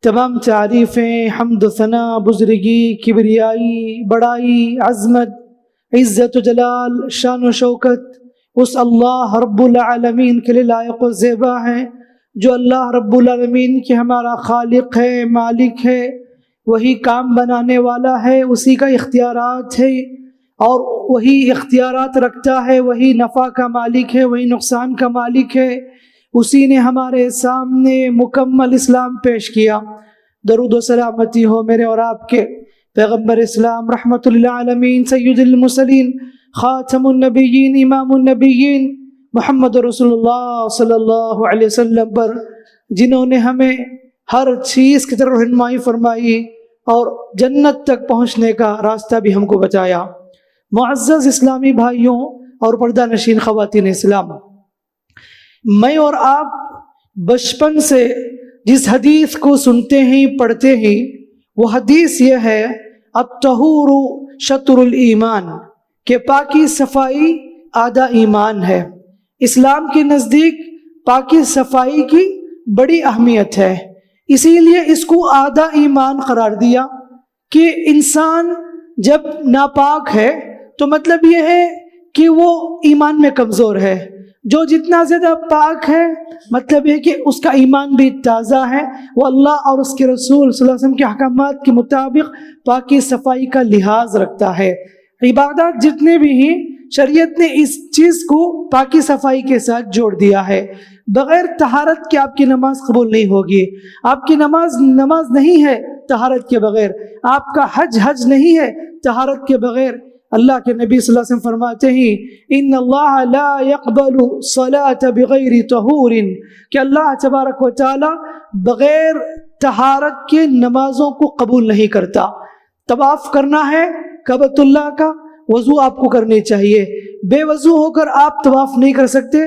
تمام تعریفیں، حمد و ثنا، بزرگی، کبریائی، بڑائی، عظمت، عزت و جلال، شان و شوکت اس اللہ رب العالمین کے لیے لائق و زیبا ہیں، جو اللہ رب العالمین کی ہمارا خالق ہے، مالک ہے، وہی کام بنانے والا ہے، اسی کا اختیارات ہے اور وہی اختیارات رکھتا ہے، وہی نفع کا مالک ہے، وہی نقصان کا مالک ہے۔ اسی نے ہمارے سامنے مکمل اسلام پیش کیا۔ درود و سلامتی ہو میرے اور آپ کے پیغمبر اسلام رحمت للعالمین سید المرسلین خاتم النبیین امام النبیین محمد رسول اللہ صلی اللہ علیہ وسلم پر، جنہوں نے ہمیں ہر چیز کی طرف رہنمائی فرمائی اور جنت تک پہنچنے کا راستہ بھی ہم کو بتایا۔ معزز اسلامی بھائیوں اور پردہ نشین خواتین اسلام، میں اور آپ بچپن سے جس حدیث کو سنتے ہیں پڑھتے ہیں، وہ حدیث یہ ہے الطہور شطر الایمان، کہ پاکی صفائی آدھا ایمان ہے۔ اسلام کے نزدیک پاکی صفائی کی بڑی اہمیت ہے، اسی لیے اس کو آدھا ایمان قرار دیا کہ انسان جب ناپاک ہے تو مطلب یہ ہے کہ وہ ایمان میں کمزور ہے، جو جتنا زیادہ پاک ہے مطلب یہ کہ اس کا ایمان بھی تازہ ہے، وہ اللہ اور اس کے رسول صلی اللہ علیہ وسلم کے احکامات کے مطابق پاکی صفائی کا لحاظ رکھتا ہے۔ عبادات جتنے بھی ہیں شریعت نے اس چیز کو پاکی صفائی کے ساتھ جوڑ دیا ہے۔ بغیر طہارت کے آپ کی نماز قبول نہیں ہوگی، آپ کی نماز نہیں ہے طہارت کے بغیر، آپ کا حج نہیں ہے طہارت کے بغیر۔ اللہ کے نبی صلی اللہ علیہ وسلم فرماتے ہیں ان اللہ لا يقبل صلاة بغیر طہور، کہ اللہ تبارک و تعالی بغیر طہارت کے نمازوں کو قبول نہیں کرتا۔ طواف کرنا ہے کعبۃ اللہ کا، وضو آپ کو کرنی چاہیے، بے وضو ہو کر آپ طواف نہیں کر سکتے،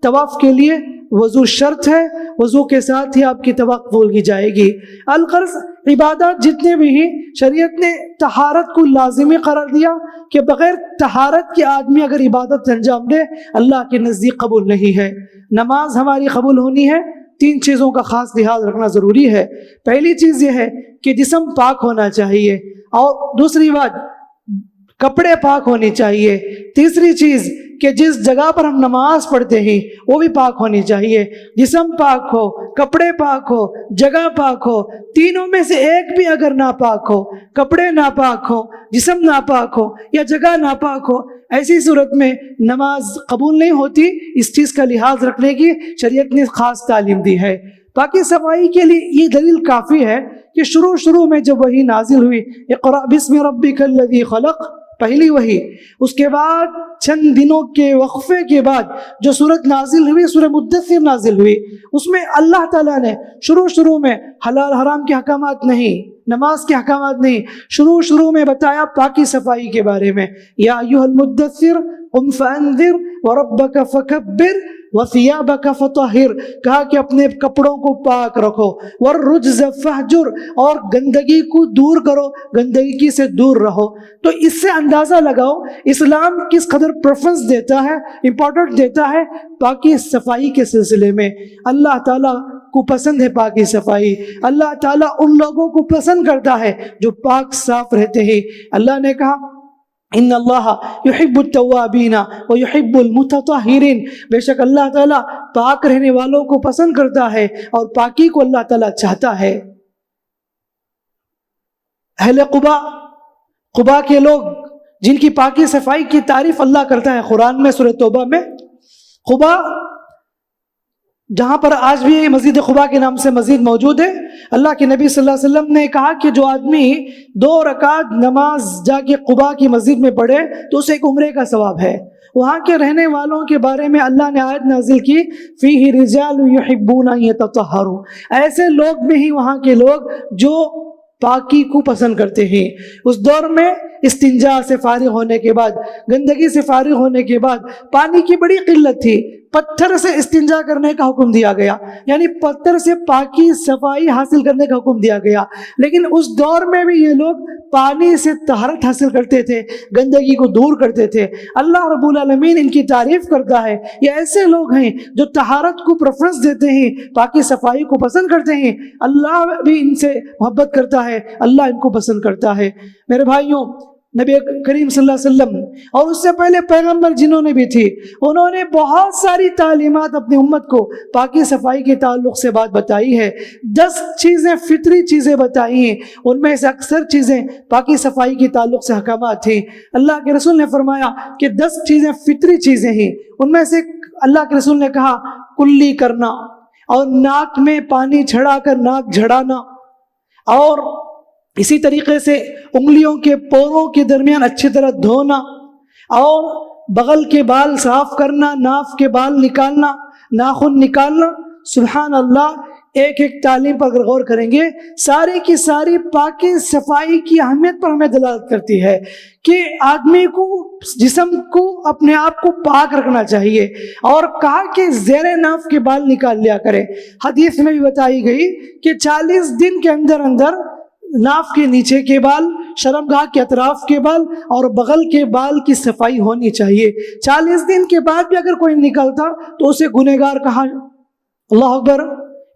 طواف کے لیے وضو شرط ہے، وضو کے ساتھ ہی آپ کی طواف قبول کی جائے گی۔ الغرض عبادات جتنے بھی ہیں شریعت نے طہارت کو لازمی قرار دیا کہ بغیر طہارت کے آدمی اگر عبادت انجام دے اللہ کے نزدیک قبول نہیں ہے۔ نماز ہماری قبول ہونی ہے، تین چیزوں کا خاص لحاظ رکھنا ضروری ہے۔ پہلی چیز یہ ہے کہ جسم پاک ہونا چاہیے، اور دوسری بات کپڑے پاک ہونے چاہیے، تیسری چیز کہ جس جگہ پر ہم نماز پڑھتے ہیں وہ بھی پاک ہونی چاہیے، جسم پاک ہو، کپڑے پاک ہو، جگہ پاک ہو۔ تینوں میں سے ایک بھی اگر ناپاک ہو، کپڑے ناپاک ہو، جسم ناپاک ہو یا جگہ ناپاک ہو، ایسی صورت میں نماز قبول نہیں ہوتی۔ اس چیز کا لحاظ رکھنے کی شریعت نے خاص تعلیم دی ہے۔ پاکی صفائی کے لیے یہ دلیل کافی ہے کہ شروع میں جب وحی نازل ہوئی اقرأ بسم ربک الذی خلق، پہلی وحی، اس کے بعد چند دنوں کے وقفے کے بعد جو سورت نازل ہوئی، سورہ مدثر نازل ہوئی، اس میں اللہ تعالیٰ نے شروع میں حلال حرام کے احکامات نہیں، نماز کے احکامات نہیں، شروع میں بتایا پاکی صفائی کے بارے میں۔ یا ایھا المدثر قم فانذر وربک فکبر وثیابک فطہر، کہا کہ اپنے کپڑوں کو پاک رکھو، والرجز فہجر، اور گندگی کو دور کرو، گندگی سے دور رہو۔ تو اس سے اندازہ لگاؤ اسلام کس قدر پریفرنس دیتا ہے، امپورٹنٹ دیتا ہے پاکی صفائی کے سلسلے میں۔ اللہ تعالیٰ کو پسند ہے پاکی صفائی، اللہ تعالیٰ ان لوگوں کو پسند کرتا ہے جو پاک صاف رہتے ہیں۔ اللہ نے کہا ان اللہ یحب التوابین ویحب المتطہرین، بے شک اللہ تعالیٰ پاک رہنے والوں کو پسند کرتا ہے اور پاکی کو اللہ تعالیٰ چاہتا ہے۔ اہل قبا کے لوگ جن کی پاکی صفائی کی تعریف اللہ کرتا ہے قرآن میں، سورہ توبہ میں، قبا جہاں پر آج بھی مسجد قبا کے نام سے مسجد موجود ہے، اللہ کے نبی صلی اللہ علیہ وسلم نے کہا کہ جو آدمی 2 رکعت نماز جا کے قبا کی مسجد میں پڑھے تو اسے ایک عمرے کا ثواب ہے۔ وہاں کے رہنے والوں کے بارے میں اللہ نے آیت نازل کی فیہ رجال یحبون ان یتطہروا، ایسے لوگ میں ہی وہاں کے لوگ جو پاکی کو پسند کرتے ہیں۔ اس دور میں استنجا سے فارغ ہونے کے بعد، گندگی سے فارغ ہونے کے بعد پانی کی بڑی قلت تھی، پتھر سے استنجا کرنے کا حکم دیا گیا، یعنی پتھر سے پاکی صفائی حاصل کرنے کا حکم دیا گیا۔ لیکن اس دور میں بھی یہ لوگ پانی سے طہارت حاصل کرتے تھے، گندگی کو دور کرتے تھے۔ اللہ رب العالمین ان کی تعریف کرتا ہے، یہ ایسے لوگ ہیں جو طہارت کو پریفرنس دیتے ہیں، پاکی صفائی کو پسند کرتے ہیں۔ اللہ بھی ان سے محبت کرتا ہے، اللہ ان کو پسند کرتا ہے۔ میرے بھائیوں، نبی کریم صلی اللہ علیہ وسلم اور اس سے پہلے پیغمبر جنہوں نے بھی تھی، انہوں نے بہت ساری تعلیمات اپنی امت کو پاکی صفائی کے تعلق سے بات بتائی ہے۔ 10 چیزیں فطری چیزیں بتائی ہیں، ان میں سے اکثر چیزیں پاکی صفائی کے تعلق سے احکامات تھیں۔ اللہ کے رسول نے فرمایا کہ 10 چیزیں فطری چیزیں ہیں، ان میں سے اللہ کے رسول نے کہا کلی کرنا، اور ناک میں پانی چھڑا کر ناک جھڑانا، اور اسی طریقے سے انگلیوں کے پوروں کے درمیان اچھی طرح دھونا، اور بغل کے بال صاف کرنا، ناف کے بال نکالنا، ناخن نکالنا۔ سبحان اللہ، ایک ایک تعلیم پر اگر غور کریں گے، ساری کی ساری پاکی صفائی کی اہمیت پر ہمیں دلالت کرتی ہے کہ آدمی کو، جسم کو، اپنے آپ کو پاک رکھنا چاہیے، اور کہا کہ زیر ناف کے بال نکال لیا کرے۔ حدیث میں بھی بتائی گئی کہ 40 دن کے اندر اندر ناف کے نیچے کے بال، شرمگاہ کے اطراف کے بال اور بغل کے بال کی صفائی ہونی چاہیے۔ 40 دن کے بعد بھی اگر کوئی نکلتا تو اسے گنہگار کہا۔ اللہ اکبر۔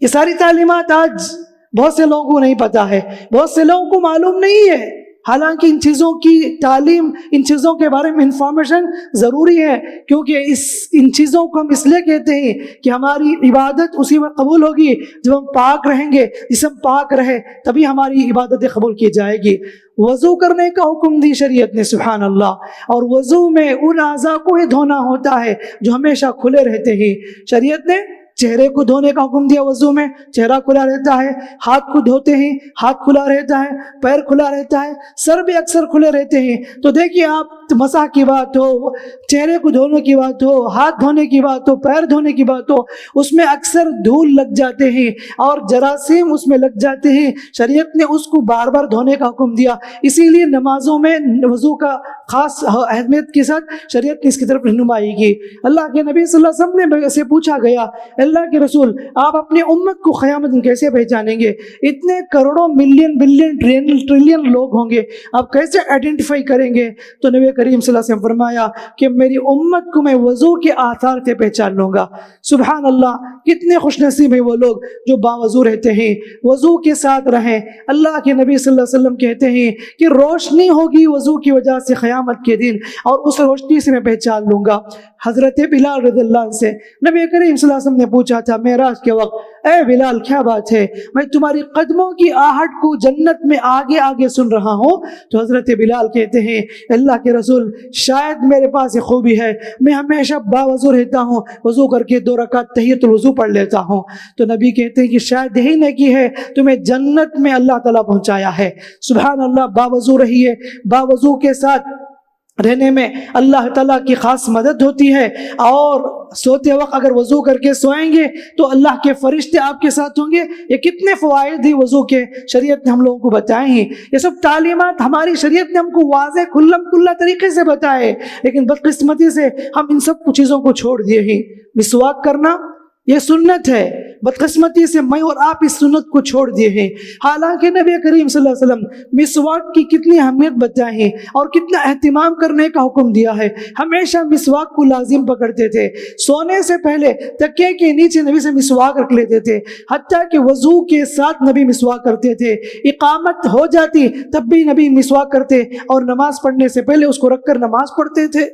یہ ساری تعلیمات آج بہت سے لوگوں کو نہیں پتا ہے، بہت سے لوگوں کو معلوم نہیں ہے، حالانکہ ان چیزوں کی تعلیم، ان چیزوں کے بارے میں انفارمیشن ضروری ہے، کیونکہ ان چیزوں کو ہم اس لیے کہتے ہیں کہ ہماری عبادت اسی وقت قبول ہوگی جب ہم پاک رہیں گے، جسم پاک رہے تبھی ہماری عبادتیں قبول کی جائے گی۔ وضو کرنے کا حکم دی شریعت نے، سبحان اللہ، اور وضو میں ان اعضاء کو ہی دھونا ہوتا ہے جو ہمیشہ کھلے رہتے ہیں۔ شریعت نے چہرے کو دھونے کا حکم دیا، وضو میں چہرہ کھلا رہتا ہے، ہاتھ کو دھوتے ہیں ہاتھ کھلا رہتا ہے، پیر کھلا رہتا ہے، سر بھی اکثر کھلے رہتے ہیں۔ تو دیکھیے، آپ مسح کی بات ہو، چہرے کو دھونے کی بات ہو، ہاتھ دھونے کی بات ہو، پیر دھونے کی بات ہو، اس میں اکثر دھول لگ جاتے ہیں اور جراثیم اس میں لگ جاتے ہیں۔ شریعت نے اس کو بار بار دھونے کا حکم دیا، اسی لیے نمازوں میں وضو کا خاص اہمیت کے ساتھ شریعت نے اس کی طرف رہنمائی کی۔ اللہ کے نبی صلی اللہ علیہ وسلم نے سے پوچھا گیا، اللہ کے رسول، آپ اپنی امت کو قیامت میں کیسے پہچانیں گے؟ اتنے کروڑوں، ملین، بلین، ٹریلین لوگ ہوں گے، آپ کیسے آئیڈینٹیفائی کریں گے؟ تو نبی کریم صلی اللہ علیہ وسلم فرمایا کہ میری امت کو میں وضو کے آثار سے پہچان لوں گا۔ سبحان اللہ، کتنے خوش نصیب ہیں وہ لوگ جو باوضو رہتے ہیں، وضو کے ساتھ رہیں۔ اللہ کے نبی صلی اللہ علیہ وسلم کہتے ہیں کہ روشنی ہوگی وضو کی وجہ سے قیامت کے دن، اور اس روشنی سے میں پہچان لوں گا۔ حضرت بلال رضی اللہ عنہ سے نبی کریم صلی اللہ علیہ وسلم نے پوچھا تھا معراج کے وقت، اے بلال، کیا بات ہے؟ میں تمہاری قدموں کی آہٹ کو جنت میں آگے آگے سن رہا ہوں۔ تو حضرت بلال کہتے ہیں، اللہ کے رسول، شاید میرے پاس یہ خوبی ہے، میں ہمیشہ باوضو رہتا ہوں، وضو کر کے 2 رکعت تحیۃ الوضو پڑھ لیتا ہوں۔ تو نبی کہتے ہیں کہ شاید یہی نیکی ہے تمہیں جنت میں اللہ تعالیٰ پہنچایا ہے۔ سبحان اللہ، باوضو رہیے، باوضو کے ساتھ رہنے میں اللہ تعالیٰ کی خاص مدد ہوتی ہے، اور سوتے وقت اگر وضو کر کے سوئیں گے تو اللہ کے فرشتے آپ کے ساتھ ہوں گے۔ یہ کتنے فوائد ہیں وضو کے، شریعت نے ہم لوگوں کو بتائے ہیں۔ یہ سب تعلیمات ہماری شریعت نے ہم کو واضح کھلم کھلا طریقے سے بتائے، لیکن بدقسمتی سے ہم ان سب چیزوں کو چھوڑ دیے ہیں۔ مسواک کرنا یہ سنت ہے، بدقسمتی سے میں اور آپ اس سنت کو چھوڑ دیے ہیں، حالانکہ نبی کریم صلی اللہ علیہ وسلم مسواک کی کتنی اہمیت بتائی ہے اور کتنا اہتمام کرنے کا حکم دیا ہے۔ ہمیشہ مسواک کو لازم پکڑتے تھے، سونے سے پہلے تکیے کے نیچے نبی سے مسواک رکھ لیتے تھے، حتیٰ کہ وضو کے ساتھ نبی مسواک کرتے تھے، اقامت ہو جاتی تب بھی نبی مسواک کرتے، اور نماز پڑھنے سے پہلے اس کو رکھ کر نماز پڑھتے تھے۔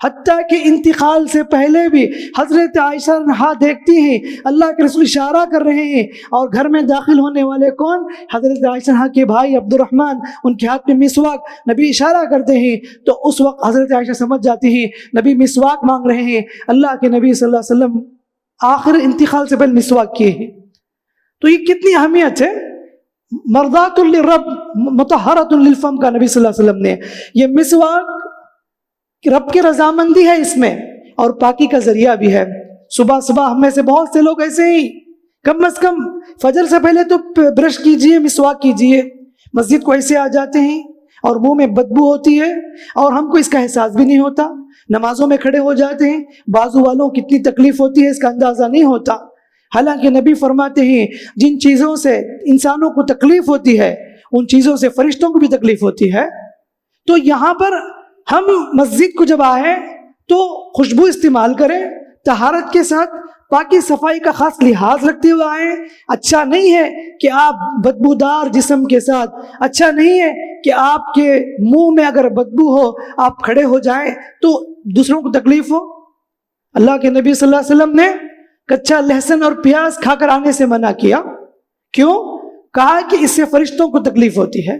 حتیٰ کہ انتقال سے پہلے بھی حضرت عائشہ عنہا دیکھتی ہیں اللہ کے رسول اشارہ کر رہے ہیں، اور گھر میں داخل ہونے والے کون؟ حضرت عائشہ عنہا کے بھائی عبد الرحمن، ان کے ہاتھ میں مسواک، نبی اشارہ کرتے ہیں تو اس وقت حضرت عائشہ سمجھ جاتی ہیں نبی مسواک مانگ رہے ہیں۔ اللہ کے نبی صلی اللہ علیہ وسلم آخر انتقال سے پہلے مسواک کیے ہیں۔ تو یہ کتنی اہمیت ہے، مرضات للرب مطہرۃ للفم کا نبی صلی اللہ علیہ وسلم نے۔ یہ مسواک رب کی رضامندی ہے اس میں، اور پاکی کا ذریعہ بھی ہے۔ صبح صبح ہم میں سے بہت سے لوگ ایسے ہی کم از کم فجر سے پہلے تو برش کیجئے، مسواک کیجئے، مسجد کو ایسے آ جاتے ہیں، اور منہ میں بدبو ہوتی ہے اور ہم کو اس کا احساس بھی نہیں ہوتا. نمازوں میں کھڑے ہو جاتے ہیں, بازو والوں کتنی تکلیف ہوتی ہے اس کا اندازہ نہیں ہوتا. حالانکہ نبی فرماتے ہیں جن چیزوں سے انسانوں کو تکلیف ہوتی ہے ان چیزوں سے فرشتوں کو بھی تکلیف ہوتی ہے. تو یہاں پر ہم مسجد کو جب آئے تو خوشبو استعمال کریں, طہارت کے ساتھ پاکی صفائی کا خاص لحاظ رکھتے ہوئے آئیں. اچھا نہیں ہے کہ آپ بدبودار جسم کے ساتھ, اچھا نہیں ہے کہ آپ کے منہ میں اگر بدبو ہو آپ کھڑے ہو جائیں تو دوسروں کو تکلیف ہو. اللہ کے نبی صلی اللہ علیہ وسلم نے کچا لہسن اور پیاز کھا کر آنے سے منع کیا. کیوں؟ کہا کہ اس سے فرشتوں کو تکلیف ہوتی ہے,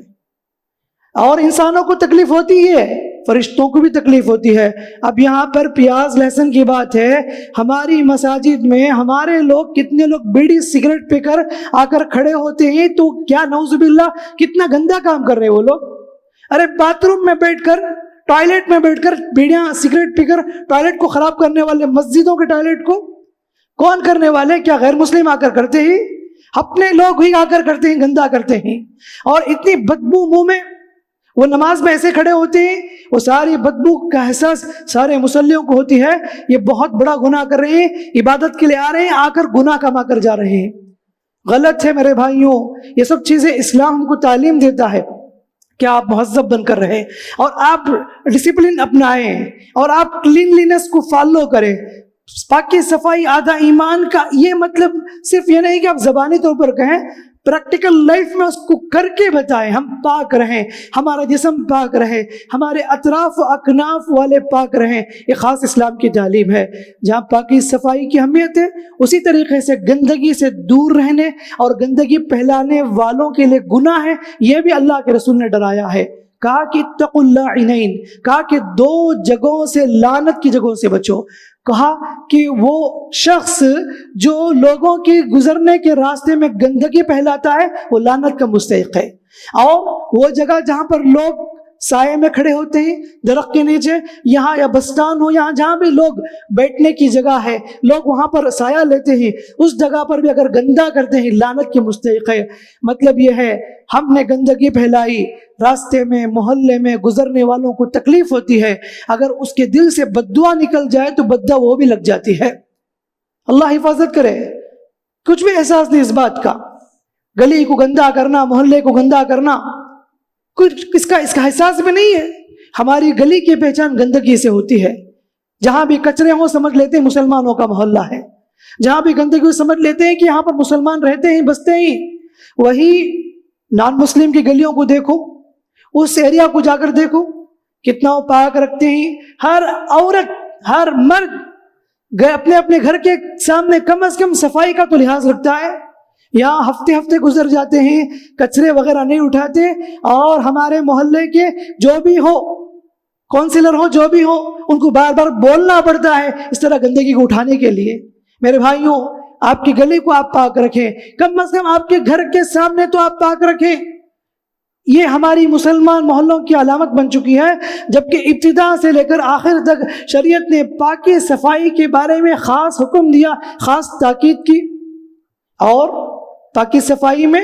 اور انسانوں کو تکلیف ہوتی ہے, فرشتوں کو بھی تکلیف ہوتی ہے. اب یہاں پر پیاز لہسن کی بات ہے, ہماری مساجد میں ہمارے لوگ کتنے لوگ بیڑی سگریٹ پی کر آ کر کھڑے ہوتے ہیں, تو کیا نعوذ باللہ کتنا گندا کام کر رہے ہیں وہ لوگ. ارے باتھ روم میں بیٹھ کر, ٹوائلٹ میں بیٹھ کر بیڑیاں سگریٹ پی کر ٹوائلٹ کو خراب کرنے والے, مسجدوں کے ٹوائلٹ کو کون کرنے والے؟ کیا غیر مسلم آ کر کرتے ہیں؟ اپنے لوگ ہی آ کر کرتے ہیں, گندا کرتے ہیں. اور اتنی بدبو منہ میں, وہ نماز میں ایسے کھڑے ہوتے ہیں, وہ ساری بدبو کا احساس سارے مصلیوں کو ہوتی ہے. یہ بہت بڑا گناہ کر رہے ہیں, عبادت کے لیے آ رہے ہیں, آ کر گناہ کما کر جا رہے ہیں. غلط ہے میرے بھائیوں. یہ سب چیزیں اسلام ہم کو تعلیم دیتا ہے کہ آپ مہذب بن کر رہیں اور آپ ڈسپلن اپنائیں اور آپ کلینلینس کو فالو کریں. پاکی صفائی آدھا ایمان کا یہ مطلب صرف یہ نہیں کہ آپ زبانی طور پر کہیں, پریکٹیکل لائف میں اس کو کر کے بتائیں. ہم پاک رہیں, ہمارا جسم پاک رہے, ہمارے اطراف و اکناف والے پاک رہیں. یہ خاص اسلام کی تعلیم ہے. جہاں پاکی صفائی کی اہمیت ہے, اسی طریقے سے گندگی سے دور رہنے اور گندگی پھیلانے والوں کے لیے گناہ ہے. یہ بھی اللہ کے رسول نے ڈرایا ہے. کہا کہ اتقوا اللاعنین, کہا کہ دو جگہوں سے, لعنت کی جگہوں سے بچو. کہا کہ وہ شخص جو لوگوں کی گزرنے کے راستے میں گندگی پھیلاتا ہے وہ لعنت کا مستحق ہے. اور وہ جگہ جہاں پر لوگ سائے میں کھڑے ہوتے ہیں درخت کے نیچے, یہاں یا بستان ہو, یہاں جہاں بھی لوگ بیٹھنے کی جگہ ہے, لوگ وہاں پر سایہ لیتے ہیں, اس جگہ پر بھی اگر گندا کرتے ہیں لعنت کے مستحق ہے. مطلب یہ ہے ہم نے گندگی پھیلائی, راستے میں محلے میں گزرنے والوں کو تکلیف ہوتی ہے, اگر اس کے دل سے بددعا نکل جائے تو بددعا وہ بھی لگ جاتی ہے. اللہ حفاظت کرے. کچھ بھی احساس نہیں اس بات کا. گلی کو گندا کرنا, محلے کو گندا کرنا, کچھ اس کا احساس بھی نہیں ہے. ہماری گلی کی پہچان گندگی سے ہوتی ہے. جہاں بھی کچرے ہوں سمجھ لیتے ہیں مسلمانوں کا محلہ ہے, جہاں بھی گندگی ہو سمجھ لیتے ہیں کہ یہاں پر مسلمان رہتے ہیں, بستے ہیں. وہی نان مسلم کی گلیوں کو دیکھو, اس ایریا کو جا کر دیکھو, کتنا وہ پاک رکھتے ہیں. ہر عورت, ہر مرد اپنے اپنے گھر کے سامنے کم از کم صفائی کا تو لحاظ رکھتا ہے. یہاں ہفتے ہفتے گزر جاتے ہیں, کچرے وغیرہ نہیں اٹھاتے. اور ہمارے محلے کے جو بھی ہو, کونسلر ہو, جو بھی ہو, ان کو بار بار بولنا پڑتا ہے اس طرح گندگی کو اٹھانے کے لیے. میرے بھائیوں, آپ کی گلی کو آپ پاک رکھیں, کم از کم آپ کے گھر کے سامنے تو آپ پاک رکھیں. یہ ہماری مسلمان محلوں کی علامت بن چکی ہے. جبکہ ابتدا سے لے کر آخر تک شریعت نے پاکی صفائی کے بارے میں خاص حکم دیا, خاص تاکید کی. اور پاکی صفائی میں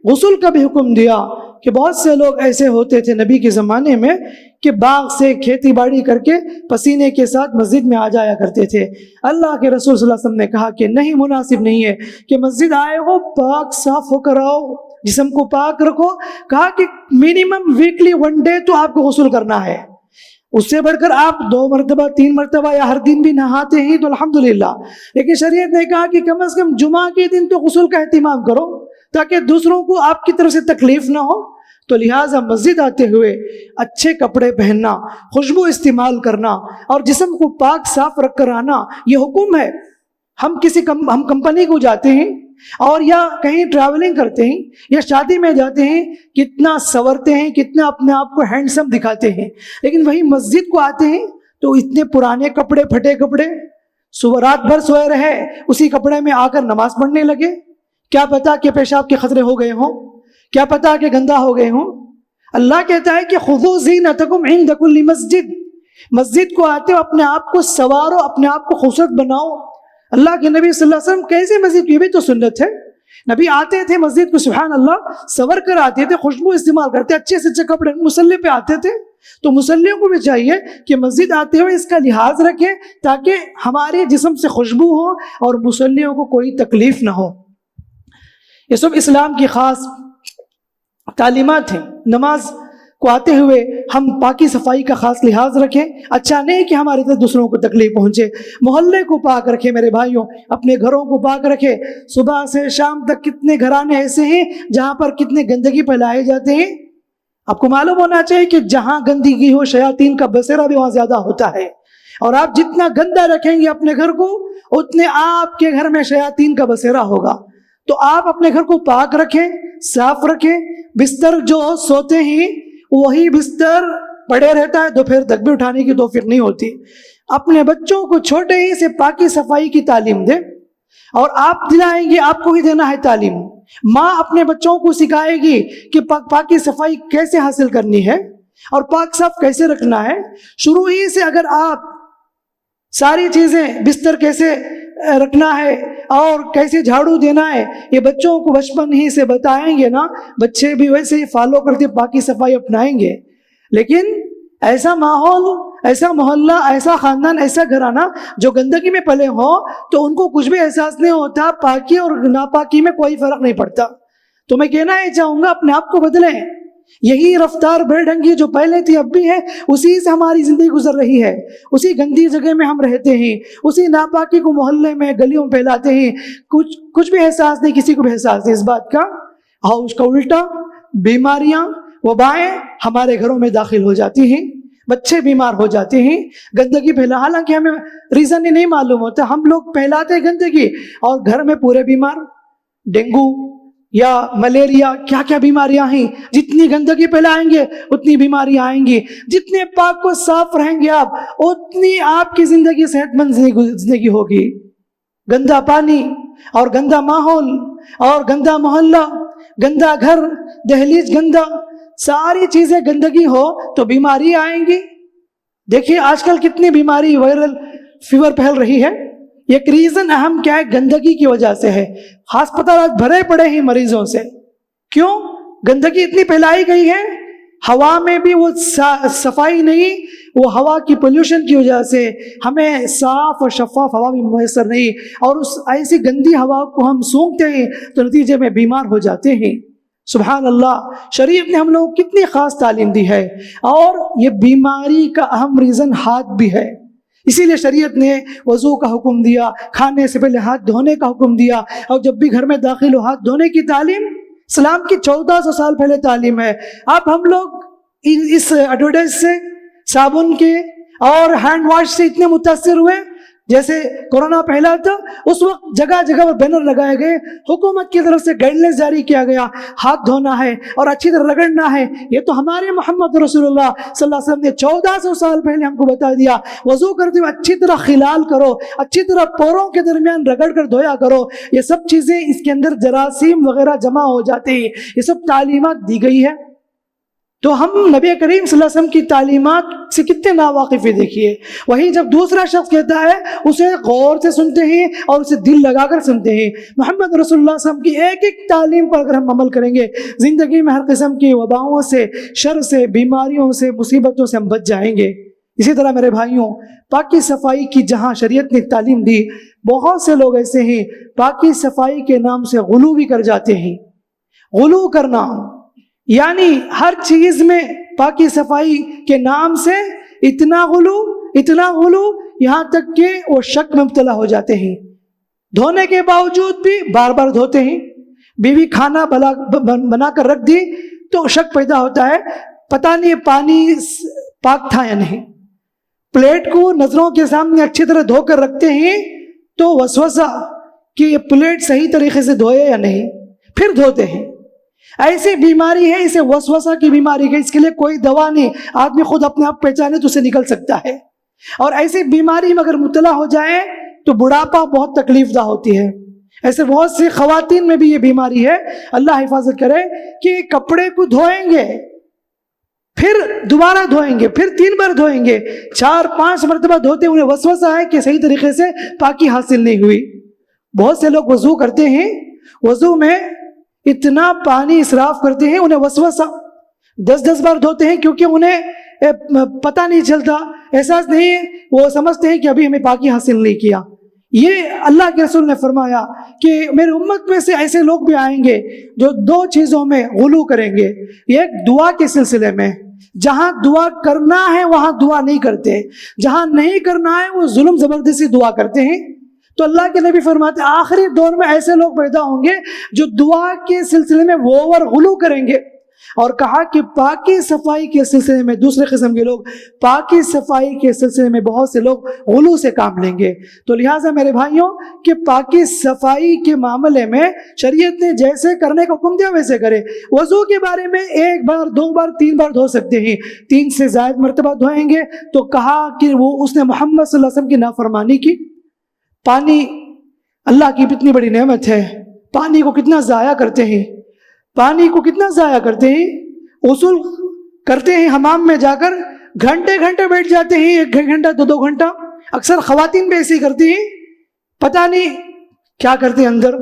غسل کا بھی حکم دیا کہ بہت سے لوگ ایسے ہوتے تھے نبی کے زمانے میں کہ باغ سے کھیتی باڑی کر کے پسینے کے ساتھ مسجد میں آ جایا کرتے تھے. اللہ کے رسول صلی اللہ علیہ وسلم نے کہا کہ نہیں, مناسب نہیں ہے کہ مسجد آئے ہو پاک صاف ہو کر آؤ, جسم کو پاک رکھو. کہا کہ منیمم ویکلی 1 ڈے تو آپ کو غسل کرنا ہے. اس سے بڑھ کر آپ 2 مرتبہ 3 مرتبہ یا ہر دن بھی نہاتے ہیں تو الحمدللہ. لیکن شریعت نے کہا کہ کم از کم جمعہ کے دن تو غسل کا اہتمام کرو تاکہ دوسروں کو آپ کی طرف سے تکلیف نہ ہو. تو لہٰذا مسجد آتے ہوئے اچھے کپڑے پہننا, خوشبو استعمال کرنا اور جسم کو پاک صاف رکھ کر آنا, یہ حکم ہے. ہم کمپنی کو جاتے ہیں اور یا کہیں ٹریولنگ کرتے ہیں یا شادی میں جاتے ہیں, کتنا سورتے ہیں, کتنا اپنے آپ کو ہینڈسم دکھاتے ہیں. لیکن وہی مسجد کو آتے ہیں تو اتنے پرانے کپڑے, پھٹے کپڑے, صبح رات بھر سوئے رہے, اسی کپڑے میں آ کر نماز پڑھنے لگے. کیا پتا کہ پیشاب کے خطرے ہو گئے ہوں, کیا پتا کہ گندا ہو گئے ہوں. اللہ کہتا ہے کہ خذوا زینتکم عند کل مسجد. مسجد کو آتے ہو اپنے آپ کو سوارو, اپنے آپ کو خوبصورت بناؤ. اللہ کے نبی صلی اللہ علیہ وسلم کیسے مسجد, یہ بھی تو سنت ہے. نبی آتے تھے مسجد کو سبحان اللہ سور کر آتے تھے، خوشبو استعمال کرتے، اچھے سے اچھے کپڑے مصلی پہ آتے تھے. تو مصلیوں کو بھی چاہیے کہ مسجد آتے ہوئے اس کا لحاظ رکھیں تاکہ ہمارے جسم سے خوشبو ہو اور مصلیوں کو کوئی تکلیف نہ ہو. یہ سب اسلام کی خاص تعلیمات ہیں. نماز کو آتے ہوئے ہم پاکی صفائی کا خاص لحاظ رکھیں. اچھا نہیں کہ ہماری طرف دوسروں کو تکلیف پہنچے. محلے کو پاک رکھیں میرے بھائیوں، اپنے گھروں کو پاک رکھیں. صبح سے شام تک کتنے گھرانے ایسے ہیں جہاں پر کتنے گندگی پھیلائے جاتے ہیں. آپ کو معلوم ہونا چاہیے کہ جہاں گندگی ہو شیاطین کا بسیرا بھی وہاں زیادہ ہوتا ہے، اور آپ جتنا گندا رکھیں گے اپنے گھر کو اتنے آپ کے گھر میں شیاطین کا بسیرا ہوگا. تو آپ اپنے گھر کو پاک رکھیں، صاف رکھیں. بستر جو سوتے ہیں وہی بستر پڑے رہتا ہے، دوپہر تک بھی اٹھانے کی توفیق نہیں ہوتی. اپنے بچوں کو چھوٹے ہی سے پاکی صفائی کی تعلیم دیں، اور آپ دلائیں گے، آپ کو ہی دینا ہے تعلیم. ماں اپنے بچوں کو سکھائے گی کہ پاکی صفائی کیسے حاصل کرنی ہے اور پاک صاف کیسے رکھنا ہے. شروع ہی سے اگر آپ ساری چیزیں، بستر کیسے رکھنا ہے اور کیسے جھاڑو دینا ہے، یہ بچوں کو بچپن ہی سے بتائیں گے نا، بچے بھی ویسے ہی فالو کرتے پاکی صفائی اپنائیں گے. لیکن ایسا ماحول، ایسا محلہ، ایسا خاندان، ایسا گھرانہ جو گندگی میں پلے ہوں تو ان کو کچھ بھی احساس نہیں ہوتا، پاکی اور ناپاکی میں کوئی فرق نہیں پڑتا. تو میں کہنا یہ چاہوں گا اپنے آپ کو بدلیں. یہی رفتار بے ڈھنگی جو پہلے تھی اب بھی ہے، اسی سے ہماری زندگی گزر رہی ہے. اسی گندی جگہ میں ہم رہتے ہیں، اسی ناپاکی کو محلے میں گلیوں میں پھیلاتے ہیں. کچھ بھی احساس نہیں، کسی کو بھی احساس نہیں اس بات کا. اور اس کا الٹا بیماریاں، وبائیں ہمارے گھروں میں داخل ہو جاتی ہیں، بچے بیمار ہو جاتے ہیں. گندگی پھیلا، حالانکہ ہمیں ریزن نہیں معلوم ہوتا، ہم لوگ پھیلاتے گندگی اور گھر میں پورے بیمار. ڈینگو یا ملیریا، کیا کیا بیماریاں ہیں. جتنی گندگی پھیلائیں گے اتنی بیماریاں آئیں گی. جتنے پاک و صاف رہیں گے آپ، اتنی آپ کی زندگی صحت مند زندگی ہوگی. گندا پانی اور گندا ماحول اور گندا محلہ، گندا گھر، دہلیز گندا، ساری چیزیں گندگی ہو تو بیماری آئیں گی. دیکھیے آج کل کتنی بیماری، وائرل فیور پھیل رہی ہے. ایک ریزن اہم کیا ہے؟ گندگی کی وجہ سے ہے. ہسپتالات بھرے پڑے ہیں مریضوں سے. کیوں؟ گندگی اتنی پھیلائی گئی ہے. ہوا میں بھی وہ صفائی نہیں، وہ ہوا کی پولیوشن کی وجہ سے ہمیں صاف اور شفاف ہوا بھی میسر نہیں، اور اس ایسی گندی ہوا کو ہم سونگھتے ہیں تو نتیجے میں بیمار ہو جاتے ہیں. سبحان اللہ، شریعت نے ہم لوگوں کو کتنی خاص تعلیم دی ہے. اور یہ بیماری کا اہم ریزن ہاتھ بھی ہے. اسی لیے شریعت نے وضو کا حکم دیا، کھانے سے پہلے ہاتھ دھونے کا حکم دیا، اور جب بھی گھر میں داخل ہو ہاتھ دھونے کی تعلیم اسلام کی 1400 سال پہلے تعلیم ہے. اب ہم لوگ اس ایڈورٹائز سے، صابن کے اور ہینڈ واش سے اتنے متاثر ہوئے. جیسے کورونا پھیلا تھا اس وقت جگہ جگہ پر بینر لگائے گئے، حکومت کی طرف سے گائیڈ لائنس جاری کیا گیا، ہاتھ دھونا ہے اور اچھی طرح رگڑنا ہے. یہ تو ہمارے محمد رسول اللہ صلی اللہ علیہ وسلم نے 1400 سال پہلے ہم کو بتا دیا. وضو کرتے ہوئے اچھی طرح خلال کرو، اچھی طرح پوروں کے درمیان رگڑ کر دھویا کرو. یہ سب چیزیں، اس کے اندر جراثیم وغیرہ جمع ہو جاتے ہیں، یہ سب تعلیمات دی گئی ہے. تو ہم نبی کریم صلی اللہ علیہ وسلم کی تعلیمات سے کتنے ناواقف ہیں. دیکھیے وہی جب دوسرا شخص کہتا ہے اسے غور سے سنتے ہیں اور اسے دل لگا کر سنتے ہیں. محمد رسول اللہ صلی اللہ علیہ وسلم کی ایک ایک تعلیم پر اگر ہم عمل کریں گے، زندگی میں ہر قسم کی وباؤں سے، شر سے، بیماریوں سے، مصیبتوں سے ہم بچ جائیں گے. اسی طرح میرے بھائیوں، پاکی صفائی کی جہاں شریعت نے تعلیم دی، بہت سے لوگ ایسے ہیں پاکی صفائی کے نام سے غلو بھی کر جاتے ہیں. غلو کرنا یعنی ہر چیز میں پاکی صفائی کے نام سے اتنا غلو، یہاں تک کہ وہ شک میں مبتلا ہو جاتے ہیں. دھونے کے باوجود بھی بار بار دھوتے ہیں. بیوی کھانا بنا کر رکھ دی تو شک پیدا ہوتا ہے، پتہ نہیں پانی پاک تھا یا نہیں. پلیٹ کو نظروں کے سامنے اچھی طرح دھو کر رکھتے ہیں تو وسوسہ کہ یہ پلیٹ صحیح طریقے سے دھوئے یا نہیں، پھر دھوتے ہیں. ایسی بیماری ہے، اسے وسوسہ کی بیماری ہے، اس کے لیے کوئی دوا نہیں. آدمی خود اپنے آپ پہچانے تو اسے نکل سکتا ہے. اور ایسی بیماری میں اگر مبتلا ہو جائے تو بڑھاپا بہت تکلیف دہ ہوتی ہے. ایسے بہت سی خواتین میں بھی یہ بیماری ہے، اللہ حفاظت کرے، کہ کپڑے کو دھوئیں گے، پھر دوبارہ دھوئیں گے، پھر 3 بار دھوئیں گے، 4-5 مرتبہ دھوتے انہیں وسوسہ ہے کہ صحیح طریقے سے پاکی حاصل نہیں ہوئی. بہت سے لوگ وضو کرتے ہیں وضو میں اتنا پانی اسراف کرتے ہیں، انہیں وسوسہ 10 بار دھوتے ہیں کیونکہ انہیں پتہ نہیں چلتا، احساس نہیں، وہ سمجھتے ہیں کہ ابھی ہمیں پاکی حاصل نہیں کیا۔ یہ اللہ کے رسول نے فرمایا کہ میری امت میں سے ایسے لوگ بھی آئیں گے جو 2 چیزوں میں غلو کریں گے۔ ایک دعا کے سلسلے میں، جہاں دعا کرنا ہے وہاں دعا نہیں کرتے، جہاں نہیں کرنا ہے وہ ظلم زبردستی دعا کرتے ہیں۔ تو اللہ کے نبی فرماتے آخری دور میں ایسے لوگ پیدا ہوں گے جو دعا کے سلسلے میں اوور غلو کریں گے، اور کہا کہ پاکی صفائی کے سلسلے میں دوسرے قسم کے لوگ پاکی صفائی کے سلسلے میں بہت سے لوگ غلو سے کام لیں گے۔ تو لہٰذا میرے بھائیوں کہ پاکی صفائی کے معاملے میں شریعت نے جیسے کرنے کا حکم دیا ویسے کرے۔ وضو کے بارے میں 1 بار 2 بار 3 بار دھو سکتے ہیں، 3 سے زائد مرتبہ دھوئیں گے تو کہا کہ وہ اس نے محمد صلی اللہ علیہ وسلم کی نافرمانی کی۔ پانی اللہ کی کتنی بڑی نعمت ہے، پانی کو کتنا ضائع کرتے ہیں، پانی کو کتنا ضائع کرتے ہیں، غسل کرتے ہیں حمام میں جا کر گھنٹے گھنٹے بیٹھ جاتے ہیں، 1 گھنٹہ 2 گھنٹہ، اکثر خواتین بھی ایسے ہی کرتی ہیں، پتہ نہیں کیا کرتے ہیں اندر،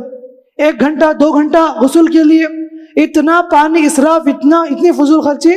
1 گھنٹہ 2 گھنٹہ غسل کے لیے اتنا پانی اسراف، اتنی فضول خرچی۔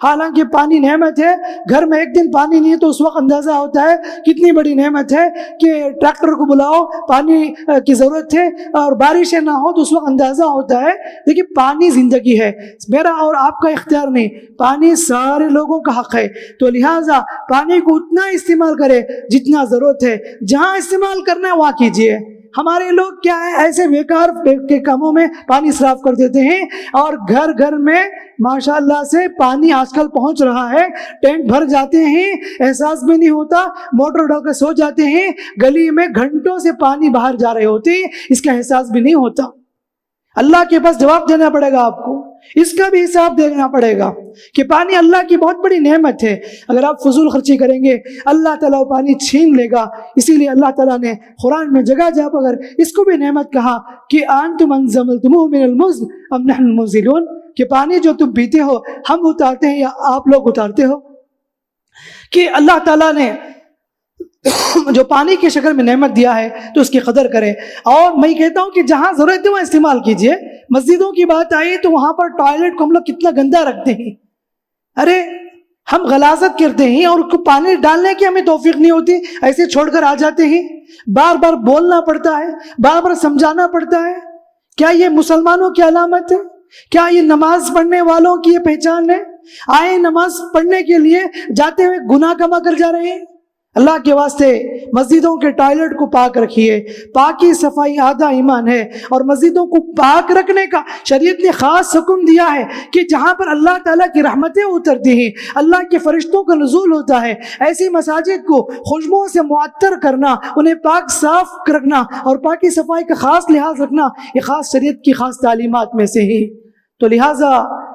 حالانکہ پانی نعمت ہے، گھر میں 1 دن پانی نہیں ہے تو اس وقت اندازہ ہوتا ہے کتنی بڑی نعمت ہے کہ ٹریکٹر کو بلاؤ، پانی کی ضرورت ہے، اور بارشیں نہ ہو تو اس وقت اندازہ ہوتا ہے۔ دیکھیے پانی زندگی ہے، میرا اور آپ کا اختیار نہیں، پانی سارے لوگوں کا حق ہے۔ تو لہٰذا پانی کو اتنا استعمال کرے جتنا ضرورت ہے، جہاں استعمال کرنا ہے وہاں کیجیے۔ ہمارے لوگ کیا ہے، ایسے بیکار کے کاموں میں پانی صراف کر دیتے ہیں، اور گھر گھر میں ماشاءاللہ سے پانی آج کل پہنچ رہا ہے، ٹینک بھر جاتے ہیں، احساس بھی نہیں ہوتا، موٹر ڈال کر سو جاتے ہیں، گلی میں گھنٹوں سے پانی باہر جا رہے ہوتے ہیں، اس کا احساس بھی نہیں ہوتا۔ اللہ کے پاس جواب دینا پڑے گا آپ کو، اس کا بھی حساب دینا پڑے گا کہ پانی اللہ کی بہت بڑی نعمت ہے۔ اگر آپ فضول خرچی کریں گے اللہ تعالیٰ وہ پانی چھین لے گا۔ اسی لیے اللہ تعالیٰ نے قرآن میں جگہ جگہ پر اس کو بھی نعمت کہا کہ انتم انزلتموہ من المزن ام نحن المنزلون، کہ پانی جو تم پیتے ہو ہم اتارتے ہیں یا آپ لوگ اتارتے ہو۔ کہ اللہ تعالیٰ نے جو پانی کی شکل میں نعمت دیا ہے تو اس کی قدر کریں، اور میں کہتا ہوں کہ جہاں ضرورت ہے وہاں استعمال کیجئے۔ مسجدوں کی بات آئی تو وہاں پر ٹوائلٹ کو ہم لوگ کتنا گندا رکھتے ہیں، ارے ہم غلاظت کرتے ہیں اور پانی ڈالنے کی ہمیں توفیق نہیں ہوتی، ایسے چھوڑ کر آ جاتے ہیں۔ بار بار بولنا پڑتا ہے، بار بار سمجھانا پڑتا ہے۔ کیا یہ مسلمانوں کی علامت ہے؟ کیا یہ نماز پڑھنے والوں کی یہ پہچان ہے؟ آئے نماز پڑھنے کے لیے جاتے ہوئے گناہ کما کر جا رہے ہیں۔ اللہ کے واسطے مسجدوں کے ٹوائلٹ کو پاک رکھیے، پاکی صفائی آدھا ایمان ہے، اور مسجدوں کو پاک رکھنے کا شریعت نے خاص حکم دیا ہے کہ جہاں پر اللہ تعالیٰ کی رحمتیں اترتی ہیں، اللہ کے فرشتوں کا نزول ہوتا ہے، ایسی مساجد کو خوشبوؤں سے معطر کرنا، انہیں پاک صاف رکھنا اور پاکی صفائی کا خاص لحاظ رکھنا، یہ خاص شریعت کی خاص تعلیمات میں سے ہی۔ تو لہٰذا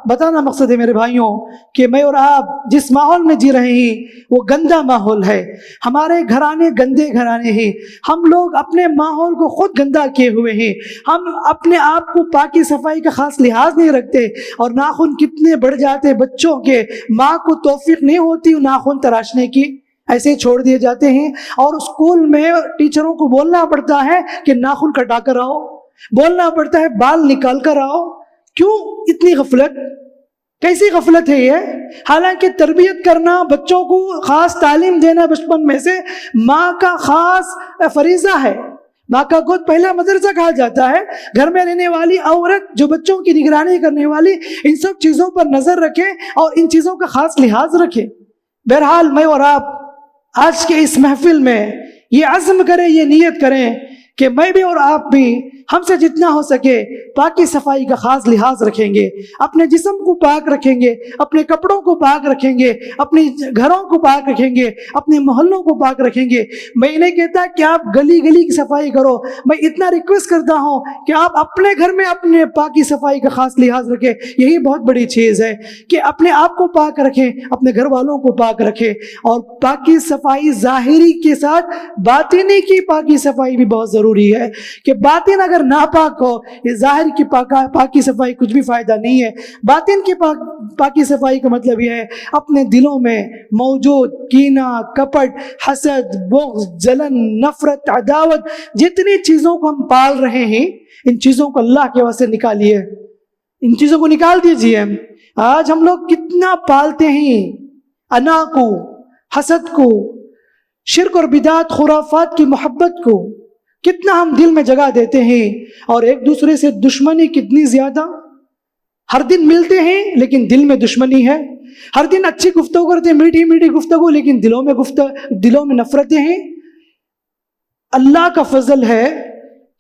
بتانا مقصد ہے میرے بھائیوں کہ میں اور آپ جس ماحول میں جی رہے ہیں وہ گندا ماحول ہے، ہمارے گھرانے گندے گھرانے ہیں، ہم لوگ اپنے ماحول کو خود گندا کیے ہوئے ہیں، ہم اپنے آپ کو پاکی صفائی کا خاص لحاظ نہیں رکھتے، اور ناخن کتنے بڑھ جاتے بچوں کے، ماں کو توفیق نہیں ہوتی ناخن تراشنے کی، ایسے چھوڑ دیے جاتے ہیں، اور اسکول میں ٹیچروں کو بولنا پڑتا ہے کہ ناخن کٹا کر آؤ، بولنا پڑتا ہے بال نکال کر آؤ۔ کیوں اتنی غفلت؟ کیسی غفلت ہے یہ؟ حالانکہ تربیت کرنا، بچوں کو خاص تعلیم دینا بچپن میں سے ماں کا خاص فریضہ ہے۔ ماں کا گود پہلا مدرسہ کہا جاتا ہے۔ گھر میں رہنے والی عورت جو بچوں کی نگرانی کرنے والی ان سب چیزوں پر نظر رکھے اور ان چیزوں کا خاص لحاظ رکھے۔ بہرحال میں اور آپ آج کے اس محفل میں یہ عزم کریں، یہ نیت کریں کہ میں بھی اور آپ بھی ہم سے جتنا ہو سکے پاکی صفائی کا خاص لحاظ رکھیں گے، اپنے جسم کو پاک رکھیں گے، اپنے کپڑوں کو پاک رکھیں گے، اپنے گھروں کو پاک رکھیں گے، اپنے محلوں کو پاک رکھیں گے۔ میں نہیں کہتا کہ آپ گلی گلی کی صفائی کرو، میں اتنا ریکویسٹ کرتا ہوں کہ آپ اپنے گھر میں اپنے پاکی صفائی کا خاص لحاظ رکھیں۔ یہی بہت بڑی چیز ہے کہ اپنے آپ کو پاک رکھیں، اپنے گھر والوں کو پاک رکھیں، اور پاکی صفائی ظاہری کے ساتھ باطنی کی پاکی صفائی بھی بہت ضروری ضروری ہے کہ باطن اگر ناپاک ہو، یہ ظاہر کی پاکی صفائی کچھ بھی فائدہ نہیں ہے۔ باطن کی پاکی صفائی کا مطلب یہ ہے اپنے دلوں میں موجود کینہ، کپٹ، حسد، بغض، جلن، نفرت، عداوت، جتنی چیزوں کو ہم پال رہے ہیں ان چیزوں کو اللہ کے واسطے نکالیے، ان چیزوں کو نکال دیجیے۔ آج ہم لوگ کتنا پالتے ہیں انا کو، حسد کو، شرک اور بدعت، خرافات کی محبت کو، کتنا ہم دل میں جگہ دیتے ہیں، اور ایک دوسرے سے دشمنی کتنی زیادہ۔ ہر دن ملتے ہیں لیکن دل میں دشمنی ہے، ہر دن اچھی گفتگو کرتے ہیں، میٹھی میٹھی گفتگو، لیکن دلوں میں نفرتیں ہیں۔ اللہ کا فضل ہے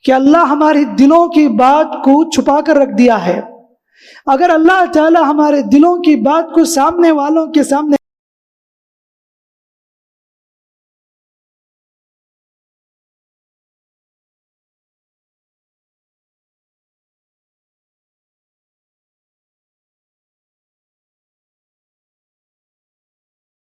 کہ اللہ ہمارے دلوں کی بات کو چھپا کر رکھ دیا ہے۔ اگر اللہ تعالی ہمارے دلوں کی بات کو سامنے والوں کے سامنے